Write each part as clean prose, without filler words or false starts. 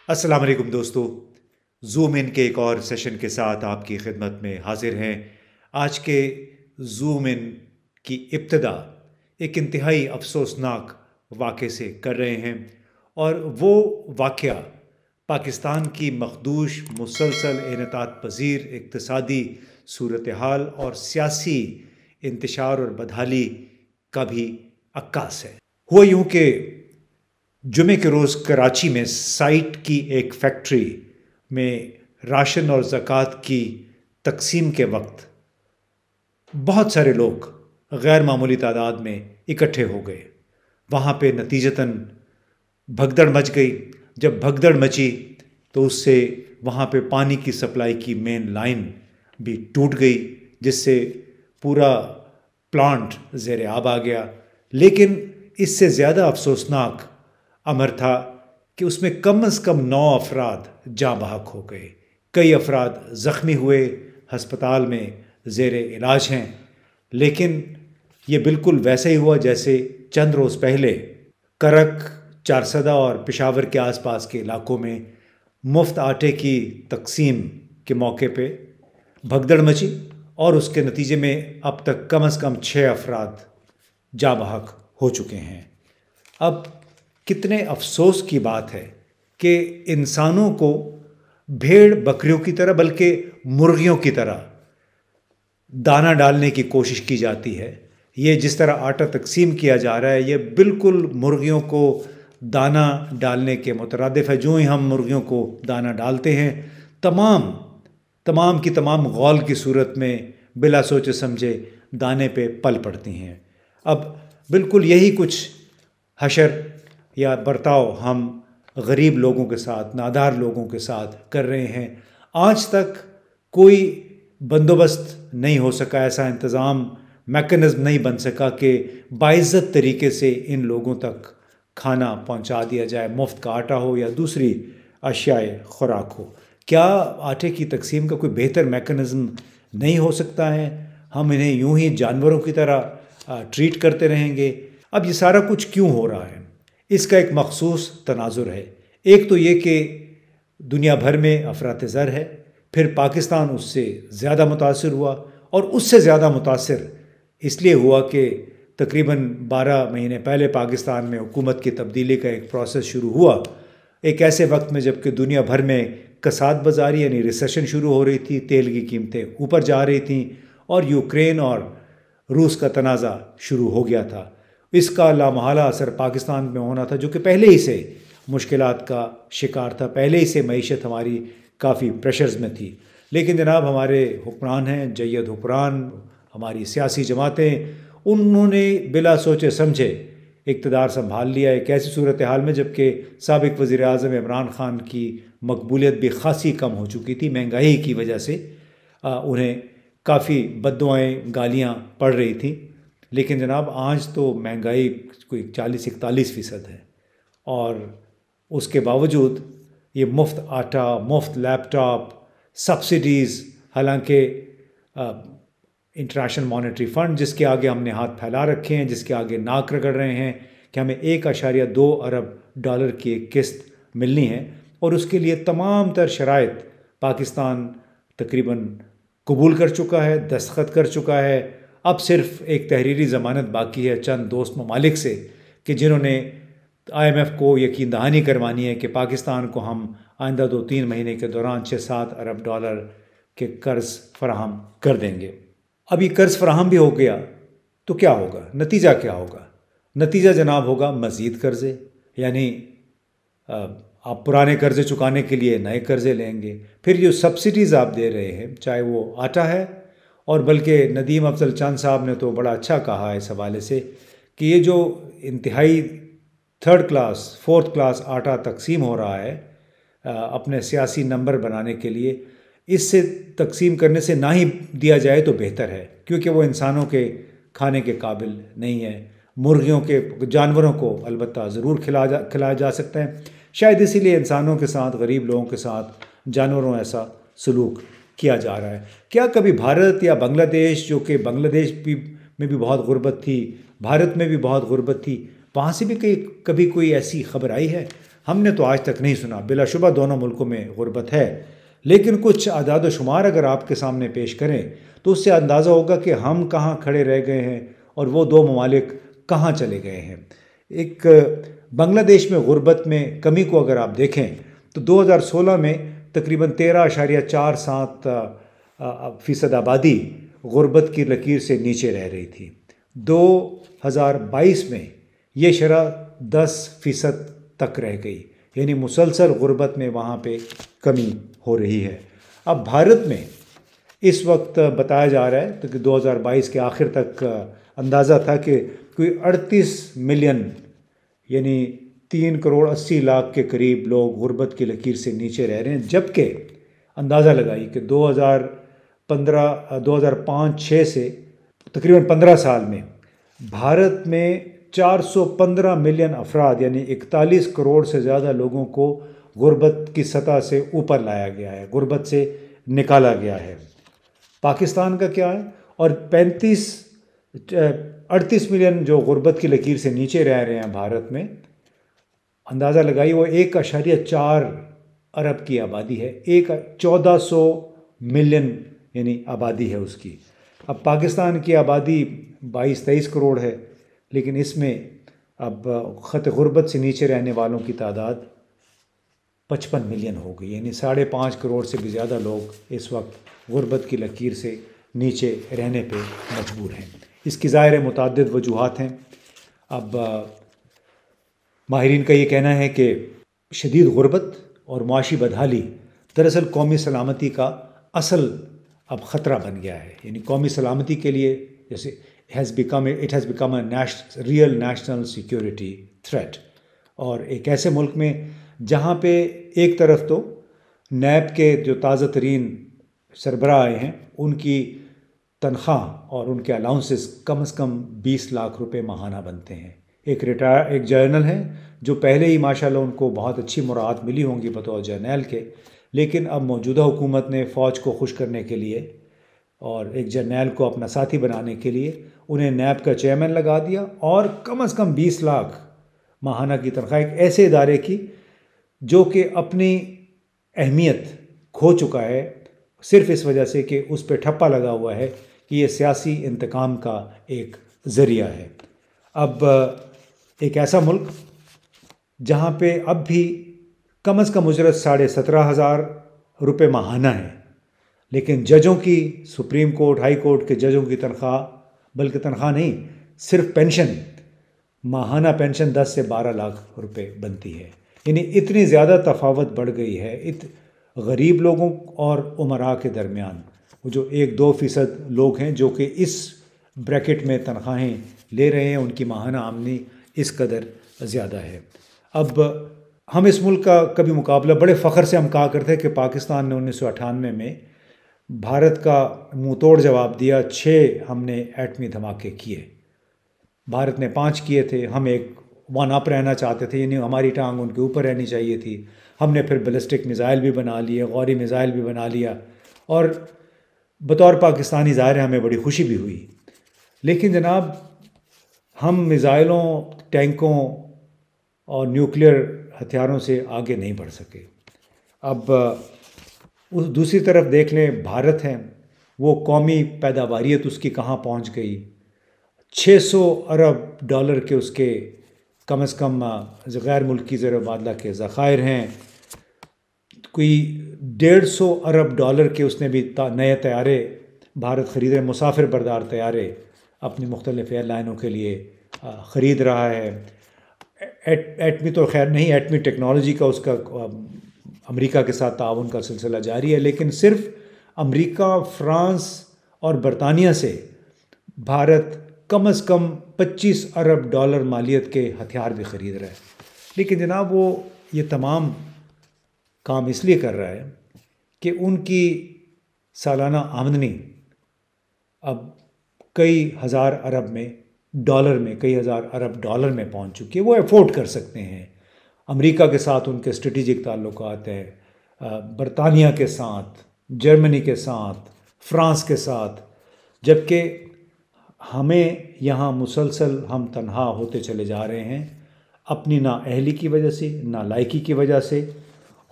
السلام علیکم دوستو، زوم ان کے ایک اور سیشن کے ساتھ آپ کی خدمت میں حاضر ہیں۔ آج کے زوم ان کی ابتدا ایک انتہائی افسوسناک واقعے سے کر رہے ہیں، اور وہ واقعہ پاکستان کی مخدوش مسلسل انعطاف پذیر اقتصادی صورتحال اور سیاسی انتشار اور بدحالی کا بھی عکاس ہے۔ ہوا یوں کہ جمعے کے روز کراچی میں سائٹ کی ایک فیکٹری میں راشن اور زکوٰۃ کی تقسیم کے وقت بہت سارے لوگ غیر معمولی تعداد میں اکٹھے ہو گئے۔ وہاں پہ نتیجتاً بھگدڑ مچ گئی۔ جب بھگدڑ مچی تو اس سے وہاں پہ پانی کی سپلائی کی مین لائن بھی ٹوٹ گئی، جس سے پورا پلانٹ زیر آب آ گیا۔ لیکن اس سے زیادہ افسوسناک امر تھا کہ اس میں کم از کم 9 افراد جاں بحق ہو گئے، کئی افراد زخمی ہوئے، ہسپتال میں زیر علاج ہیں۔ لیکن یہ بالکل ویسے ہی ہوا جیسے چند روز پہلے کرک، چارسدہ اور پشاور کے آس پاس کے علاقوں میں مفت آٹے کی تقسیم کے موقع پہ بھگدڑ مچی، اور اس کے نتیجے میں اب تک کم از کم 6 افراد جاں بحق ہو چکے ہیں۔ اب کتنے افسوس کی بات ہے کہ انسانوں کو بھیڑ بکریوں کی طرح بلکہ مرغیوں کی طرح دانہ ڈالنے کی کوشش کی جاتی ہے۔ یہ جس طرح آٹا تقسیم کیا جا رہا ہے، یہ بالکل مرغیوں کو دانہ ڈالنے کے مترادف ہے۔ جو ہی ہم مرغیوں کو دانہ ڈالتے ہیں، تمام کی تمام غول کی صورت میں بلا سوچے سمجھے دانے پہ پل پڑتی ہیں۔ اب بالکل یہی کچھ حشر یا برتاؤ ہم غریب لوگوں کے ساتھ، نادار لوگوں کے ساتھ کر رہے ہیں۔ آج تک کوئی بندوبست نہیں ہو سکا، ایسا انتظام میکنزم نہیں بن سکا کہ باعزت طریقے سے ان لوگوں تک کھانا پہنچا دیا جائے، مفت کا آٹا ہو یا دوسری اشیاء خوراک ہو۔ کیا آٹے کی تقسیم کا کوئی بہتر میکنزم نہیں ہو سکتا ہے؟ ہم انہیں یوں ہی جانوروں کی طرح ٹریٹ کرتے رہیں گے؟ اب یہ سارا کچھ کیوں ہو رہا ہے؟ اس کا ایک مخصوص تناظر ہے۔ ایک تو یہ کہ دنیا بھر میں افراط زر ہے، پھر پاکستان اس سے زیادہ متاثر ہوا، اور اس سے زیادہ متاثر اس لیے ہوا کہ تقریباً 12 مہینے پہلے پاکستان میں حکومت کی تبدیلی کا ایک پروسیس شروع ہوا، ایک ایسے وقت میں جب کہ دنیا بھر میں کساد بازاری یعنی ریسیشن شروع ہو رہی تھی، تیل کی قیمتیں اوپر جا رہی تھیں، اور یوکرین اور روس کا تنازع شروع ہو گیا تھا۔ اس کا لامحالہ اثر پاکستان میں ہونا تھا، جو کہ پہلے ہی سے مشکلات کا شکار تھا، پہلے ہی سے معیشت ہماری کافی پریشرز میں تھی۔ لیکن جناب ہمارے حکمران ہیں، جید حکمران، ہماری سیاسی جماعتیں، انہوں نے بلا سوچے سمجھے اقتدار سنبھال لیا ایک ایسی صورتحال میں جب کہ سابق وزیر اعظم عمران خان کی مقبولیت بھی خاصی کم ہو چکی تھی۔ مہنگائی کی وجہ سے انہیں کافی بددعائیں، گالیاں پڑ رہی تھیں۔ لیکن جناب آج تو مہنگائی کوئی 40-41% ہے، اور اس کے باوجود یہ مفت آٹا، مفت لیپ ٹاپ، سبسڈیز، حالانکہ انٹرنیشنل مانیٹری فنڈ جس کے آگے ہم نے ہاتھ پھیلا رکھے ہیں، جس کے آگے ناک رگڑ رہے ہیں کہ ہمیں $1.2 ارب کی ایک قسط ملنی ہے، اور اس کے لیے تمام تر شرائط پاکستان تقریباً قبول کر چکا ہے، دستخط کر چکا ہے۔ اب صرف ایک تحریری ضمانت باقی ہے چند دوست ممالک سے کہ جنہوں نے IMF کو یقین دہانی کروانی ہے کہ پاکستان کو ہم آئندہ 2-3 مہینے کے دوران $6-7 ارب کے قرض فراہم کر دیں گے۔ اب یہ قرض فراہم بھی ہو گیا تو کیا ہوگا؟ نتیجہ کیا ہوگا؟ نتیجہ جناب ہوگا مزید قرضے، یعنی آپ پرانے قرضے چکانے کے لیے نئے قرضے لیں گے۔ پھر جو سبسڈیز آپ دے رہے ہیں، چاہے وہ آٹا ہے، اور بلکہ ندیم افضل چند صاحب نے تو بڑا اچھا کہا ہے اس حوالے سے کہ یہ جو انتہائی 3rd کلاس 4th کلاس آٹا تقسیم ہو رہا ہے اپنے سیاسی نمبر بنانے کے لیے، اس سے تقسیم کرنے سے نہ ہی دیا جائے تو بہتر ہے، کیونکہ وہ انسانوں کے کھانے کے قابل نہیں ہے۔ مرغیوں کے، جانوروں کو البتہ ضرور کھلایا جا سکتا ہے۔ شاید اسی لیے انسانوں کے ساتھ، غریب لوگوں کے ساتھ جانوروں ایسا سلوک کیا جا رہا ہے۔ کیا کبھی بھارت یا بنگلہ دیش، جو کہ بنگلہ دیش میں بھی بہت غربت تھی، بھارت میں بھی بہت غربت تھی، وہاں سے بھی کبھی کوئی ایسی خبر آئی ہے؟ ہم نے تو آج تک نہیں سنا۔ بلا شبہ دونوں ملکوں میں غربت ہے، لیکن کچھ اعداد و شمار اگر آپ کے سامنے پیش کریں تو اس سے اندازہ ہوگا کہ ہم کہاں کھڑے رہ گئے ہیں اور وہ دو ممالک کہاں چلے گئے ہیں۔ ایک بنگلہ دیش میں غربت میں کمی کو اگر آپ دیکھیں تو 2016 میں تقریباً 13.47% آبادی غربت کی لکیر سے نیچے رہ رہی تھی۔ 2022 میں یہ شرح 10% تک رہ گئی، یعنی مسلسل غربت میں وہاں پہ کمی ہو رہی ہے۔ اب بھارت میں اس وقت بتایا جا رہا ہے کہ 2022 کے آخر تک اندازہ تھا کہ کوئی 38 ملین یعنی 3.80 کروڑ کے قریب لوگ غربت کی لکیر سے نیچے رہ رہے ہیں، جبکہ اندازہ لگائی کہ 2005-06 سے تقریباً 15 سال میں بھارت میں 415 ملین افراد یعنی 41 کروڑ سے زیادہ لوگوں کو غربت کی سطح سے اوپر لایا گیا ہے، غربت سے نکالا گیا ہے۔ پاکستان کا کیا ہے؟ اور 38 ملین جو غربت کی لکیر سے نیچے رہ رہے ہیں بھارت میں، اندازہ لگائی وہ 1.4 ارب کی آبادی ہے، 1400 ملین یعنی آبادی ہے اس کی۔ اب پاکستان کی آبادی 22-23 کروڑ ہے، لیکن اس میں اب خط غربت سے نیچے رہنے والوں کی تعداد 55 ملین ہو گئی، یعنی 5.5 کروڑ سے بھی زیادہ لوگ اس وقت غربت کی لکیر سے نیچے رہنے پہ مجبور ہیں۔ اس کی ظاہر متعدد وجوہات ہیں۔ اب ماہرین کا یہ کہنا ہے کہ شدید غربت اور معاشی بدحالی دراصل قومی سلامتی کا اصل اب خطرہ بن گیا ہے، یعنی قومی سلامتی کے لیے جیسے it has become a real national security threat۔ اور ایک ایسے ملک میں جہاں پہ ایک طرف تو نیب کے جو تازہ ترین سربراہ آئے ہیں ان کی تنخواہ اور ان کے الاؤنسز کم از کم 20 لاکھ روپے ماہانہ بنتے ہیں۔ ایک جرنل ہیں جو پہلے ہی ماشاءاللہ ان کو بہت اچھی مراعات ملی ہوں گی بطور جرنیل کے، لیکن اب موجودہ حکومت نے فوج کو خوش کرنے کے لیے اور ایک جرنیل کو اپنا ساتھی بنانے کے لیے انہیں نیب کا چیئرمین لگا دیا، اور کم از کم 20 لاکھ ماہانہ کی تنخواہ ایک ایسے ادارے کی جو کہ اپنی اہمیت کھو چکا ہے صرف اس وجہ سے کہ اس پہ ٹھپا لگا ہوا ہے کہ یہ سیاسی انتقام کا ایک ذریعہ ہے۔ اب ایک ایسا ملک جہاں پہ اب بھی کم از کم اجرت 17,500 روپے ماہانہ ہے، لیکن ججوں کی، سپریم کورٹ، ہائی کورٹ کے ججوں کی تنخواہ، بلکہ تنخواہ نہیں صرف پینشن، ماہانہ پینشن 10 سے 12 لاکھ روپے بنتی ہے۔ یعنی اتنی زیادہ تفاوت بڑھ گئی ہے غریب لوگوں اور امراء کے درمیان، وہ جو 1-2% لوگ ہیں جو کہ اس بریکٹ میں تنخواہیں لے رہے ہیں، ان کی ماہانہ آمدنی اس قدر زیادہ ہے۔ اب ہم اس ملک کا کبھی مقابلہ بڑے فخر سے ہم کہا کرتے کہ پاکستان نے 1998 میں بھارت کا منہ توڑ جواب دیا، 6 ہم نے ایٹمی دھماکے کیے، بھارت نے 5 کیے تھے، ہم ایک 1 اپ رہنا چاہتے تھے، یعنی ہماری ٹانگ ان کے اوپر رہنی چاہیے تھی، ہم نے پھر بیلسٹک میزائل بھی بنا لیے، غوری میزائل بھی بنا لیا، اور بطور پاکستانی ظاہر ہے ہمیں بڑی خوشی بھی ہوئی۔ لیکن جناب ہم میزائلوں، ٹینکوں اور نیوکلیئر ہتھیاروں سے آگے نہیں بڑھ سکے۔ اب دوسری طرف دیکھ لیں بھارت ہے، وہ قومی پیداواریت اس کی کہاں پہنچ گئی، 600 ارب ڈالر کے اس کے کم از کم غیر ملکی زر مبادلہ کے ذخائر ہیں، کوئی 150 ارب ڈالر کے اس نے بھی نئے طیارے بھارت خرید رہے، مسافر بردار طیارے اپنی مختلف ایئر لائنوں کے لیے خرید رہا ہے۔ ایٹمی تو خیر نہیں، ایٹمی ٹیکنالوجی کا اس کا امریکہ کے ساتھ تعاون کا سلسلہ جاری ہے، لیکن صرف امریکہ، فرانس اور برطانیہ سے بھارت کم از کم 25 ارب ڈالر مالیت کے ہتھیار بھی خرید رہا ہے۔ لیکن جناب وہ یہ تمام کام اس لیے کر رہا ہے کہ ان کی سالانہ آمدنی اب کئی ہزار ارب ڈالر میں پہنچ چکی ہے، وہ افورڈ کر سکتے ہیں۔ امریکہ کے ساتھ ان کے اسٹریٹجک تعلقات ہیں، برطانیہ کے ساتھ، جرمنی کے ساتھ، فرانس کے ساتھ، جبکہ ہمیں یہاں مسلسل ہم تنہا ہوتے چلے جا رہے ہیں۔ اپنی نااہلی کی وجہ سے، نالائکی کی وجہ سے،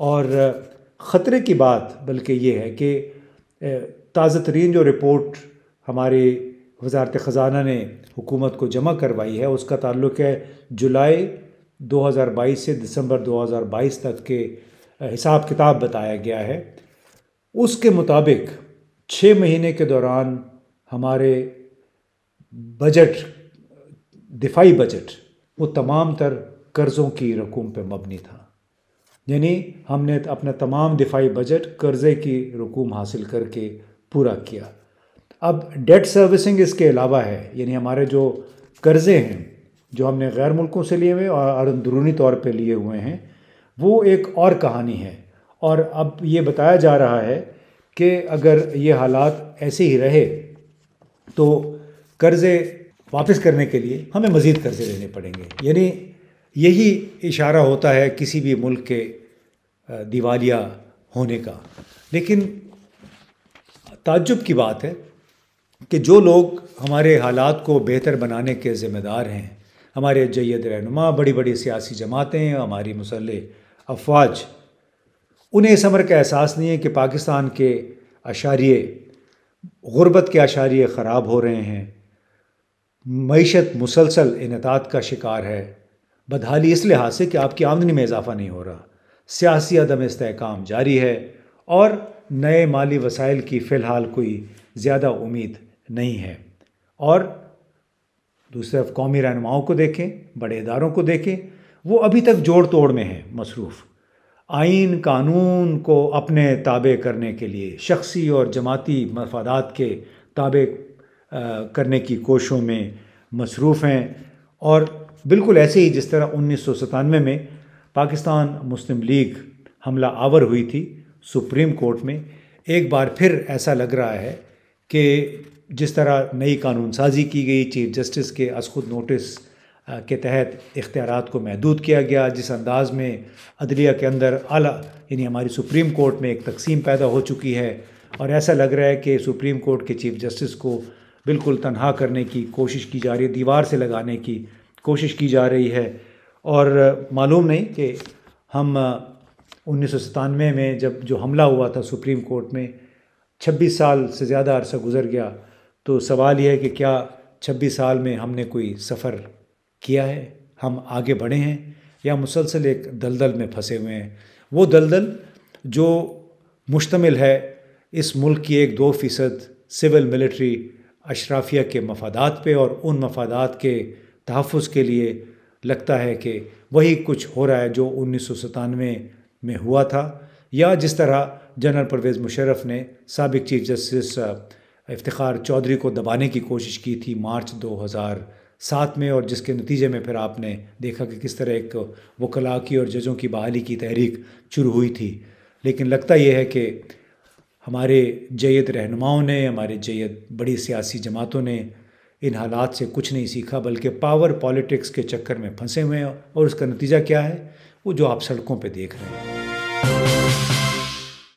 اور خطرے کی بات بلکہ یہ ہے کہ تازہ ترین جو رپورٹ ہمارے وزارت خزانہ نے حکومت کو جمع کروائی ہے اس کا تعلق ہے جولائی 2022 سے دسمبر 2022 تک کے حساب کتاب بتایا گیا ہے۔ اس کے مطابق 6 مہینے کے دوران ہمارے بجٹ، دفاعی بجٹ، وہ تمام تر قرضوں کی رقوم پہ مبنی تھا، یعنی ہم نے اپنا تمام دفاعی بجٹ قرضے کی رقوم حاصل کر کے پورا کیا۔ اب ڈیٹ سروسنگ اس کے علاوہ ہے، یعنی ہمارے جو قرضے ہیں جو ہم نے غیر ملکوں سے لیے ہوئے اور اندرونی طور پہ لیے ہوئے ہیں، وہ ایک اور کہانی ہے۔ اور اب یہ بتایا جا رہا ہے کہ اگر یہ حالات ایسے ہی رہے تو قرضے واپس کرنے کے لیے ہمیں مزید قرضے لینے پڑیں گے، یعنی یہی اشارہ ہوتا ہے کسی بھی ملک کے دیوالیہ ہونے کا۔ لیکن تعجب کی بات ہے کہ جو لوگ ہمارے حالات کو بہتر بنانے کے ذمہ دار ہیں، ہمارے جید رہنما، بڑی بڑی سیاسی جماعتیں، ہماری مسلح افواج، انہیں اس امر کا احساس نہیں ہے کہ پاکستان کے اشاریے، غربت کے اشاریے خراب ہو رہے ہیں، معیشت مسلسل انحطاط کا شکار ہے۔ بدحالی اس لحاظ سے کہ آپ کی آمدنی میں اضافہ نہیں ہو رہا، سیاسی عدم استحکام جاری ہے، اور نئے مالی وسائل کی فی الحال کوئی زیادہ امید نہیں ہے۔ اور دوسری طرف قومی رہنماؤں کو دیکھیں، بڑے اداروں کو دیکھیں، وہ ابھی تک جوڑ توڑ میں ہیں مصروف، آئین قانون کو اپنے تابع کرنے کے لیے، شخصی اور جماعتی مفادات کے تابع کرنے کی کوششوں میں مصروف ہیں۔ اور بالکل ایسے ہی جس طرح 1997 میں پاکستان مسلم لیگ حملہ آور ہوئی تھی سپریم کورٹ میں، ایک بار پھر ایسا لگ رہا ہے کہ جس طرح نئی قانون سازی کی گئی، چیف جسٹس کے از خود نوٹس کے تحت اختیارات کو محدود کیا گیا، جس انداز میں عدلیہ کے اندر اعلیٰ یعنی ہماری سپریم کورٹ میں ایک تقسیم پیدا ہو چکی ہے، اور ایسا لگ رہا ہے کہ سپریم کورٹ کے چیف جسٹس کو بالکل تنہا کرنے کی کوشش کی جا رہی ہے، دیوار سے لگانے کی کوشش کی جا رہی ہے۔ اور معلوم نہیں کہ ہم 1997 میں جب جو حملہ ہوا تھا سپریم کورٹ میں، 26 سال سے زیادہ عرصہ گزر گیا، تو سوال یہ ہے کہ کیا 26 سال میں ہم نے کوئی سفر کیا ہے، ہم آگے بڑھے ہیں، یا مسلسل ایک دلدل میں پھنسے ہوئے ہیں؟ وہ دلدل جو مشتمل ہے اس ملک کی 1-2% سول ملٹری اشرافیہ کے مفادات پہ، اور ان مفادات کے تحفظ کے لیے لگتا ہے کہ وہی کچھ ہو رہا ہے جو 1997 میں ہوا تھا، یا جس طرح جنرل پرویز مشرف نے سابق چیف جسٹس افتخار چودھری کو دبانے کی کوشش کی تھی مارچ 2007 میں، اور جس کے نتیجے میں پھر آپ نے دیکھا کہ کس طرح ایک وکلاء کی اور ججوں کی بحالی کی تحریک شروع ہوئی تھی۔ لیکن لگتا یہ ہے کہ ہمارے جید رہنماؤں نے، ہمارے جید بڑی سیاسی جماعتوں نے ان حالات سے کچھ نہیں سیکھا، بلکہ پاور پالیٹکس کے چکر میں پھنسے ہوئے ہیں، اور اس کا نتیجہ کیا ہے وہ جو آپ سڑکوں پہ دیکھ رہے ہیں۔